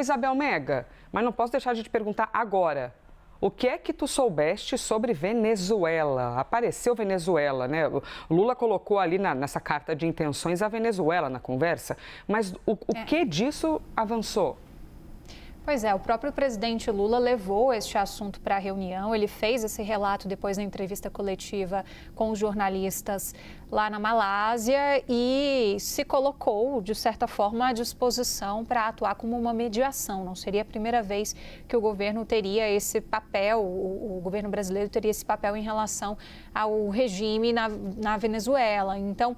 Isabel Mega, mas não posso deixar de te perguntar agora. O que é que tu soubeste sobre Venezuela? Apareceu Venezuela, né? O Lula colocou ali nessa carta de intenções a Venezuela na conversa, mas o que disso avançou? Pois é, o próprio presidente Lula levou este assunto para a reunião. Ele fez esse relato depois da entrevista coletiva com os jornalistas lá na Malásia e se colocou, de certa forma, à disposição para atuar como uma mediação. Não seria a primeira vez que o governo teria esse papel, o governo brasileiro teria esse papel em relação ao regime na Venezuela. Então,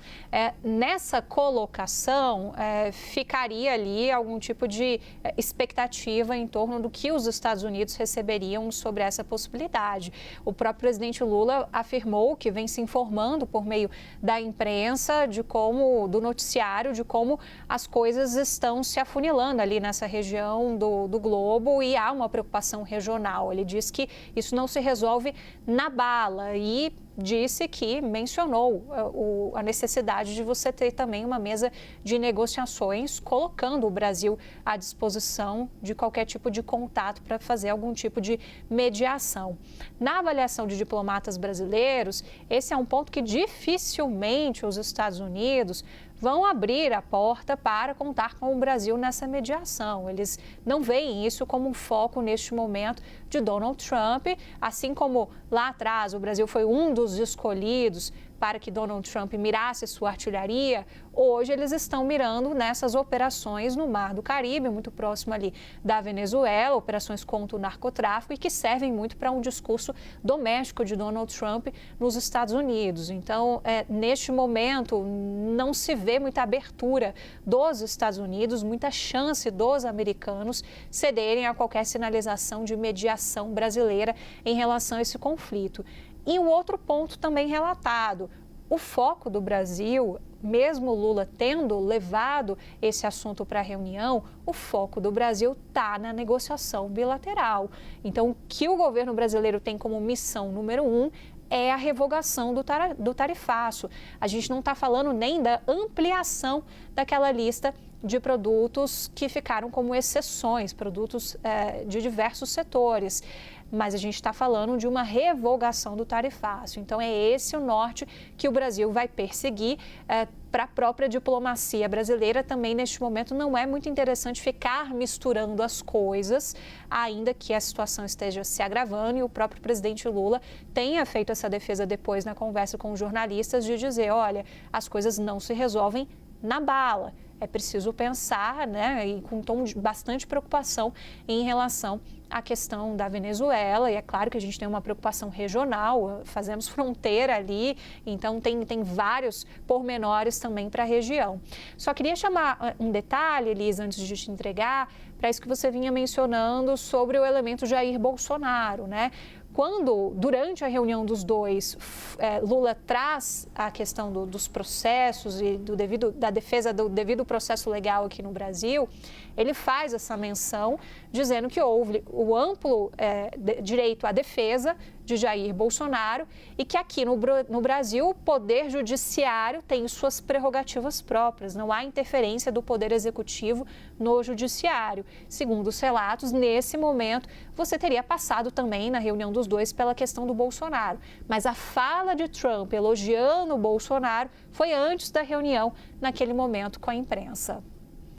nessa colocação, ficaria ali algum tipo de expectativa em torno do que os Estados Unidos receberiam sobre essa possibilidade. O próprio presidente Lula afirmou que vem se informando por meio da imprensa, do noticiário, de como as coisas estão se afunilando ali nessa região do globo e há uma preocupação regional. Ele diz que isso não se resolve na bala e mencionou a necessidade de você ter também uma mesa de negociações, colocando o Brasil à disposição de qualquer tipo de contato para fazer algum tipo de mediação. Na avaliação de diplomatas brasileiros, esse é um ponto que dificilmente os Estados Unidos vão abrir a porta para contar com o Brasil nessa mediação. Eles não veem isso como um foco neste momento de Donald Trump, assim como lá atrás o Brasil foi um dos escolhidos para que Donald Trump mirasse sua artilharia, hoje eles estão mirando nessas operações no Mar do Caribe, muito próximo ali da Venezuela, operações contra o narcotráfico e que servem muito para um discurso doméstico de Donald Trump nos Estados Unidos. Então, neste momento, não se vê muita abertura dos Estados Unidos, muita chance dos americanos cederem a qualquer sinalização de mediação brasileira em relação a esse conflito. E o outro ponto também relatado, o foco do Brasil, mesmo Lula tendo levado esse assunto para a reunião, o foco do Brasil está na negociação bilateral. Então, o que o governo brasileiro tem como missão número 1 é a revogação do tarifaço. A gente não está falando nem da ampliação daquela lista de produtos que ficaram como exceções, produtos de diversos setores. Mas a gente está falando de uma revogação do tarifaço. Então, é esse o norte que o Brasil vai perseguir. Para a própria diplomacia brasileira, também neste momento não é muito interessante ficar misturando as coisas, ainda que a situação esteja se agravando e o próprio presidente Lula tenha feito essa defesa depois na conversa com os jornalistas de dizer, olha, as coisas não se resolvem na bala. É preciso pensar, né, e com um tom de bastante preocupação em relação à questão da Venezuela. E é claro que a gente tem uma preocupação regional, fazemos fronteira ali, então tem vários pormenores também para a região. Só queria chamar um detalhe, Elisa, antes de te entregar, para isso que você vinha mencionando sobre o elemento Jair Bolsonaro, né? Durante a reunião dos dois, Lula traz a questão dos processos e da defesa do devido processo legal aqui no Brasil, ele faz essa menção dizendo que houve o amplo direito à defesa de Jair Bolsonaro e que aqui no Brasil o Poder Judiciário tem suas prerrogativas próprias, não há interferência do Poder Executivo no Judiciário. Segundo os relatos, nesse momento, você teria passado também na reunião dos dois pela questão do Bolsonaro. Mas a fala de Trump elogiando o Bolsonaro foi antes da reunião, naquele momento com a imprensa.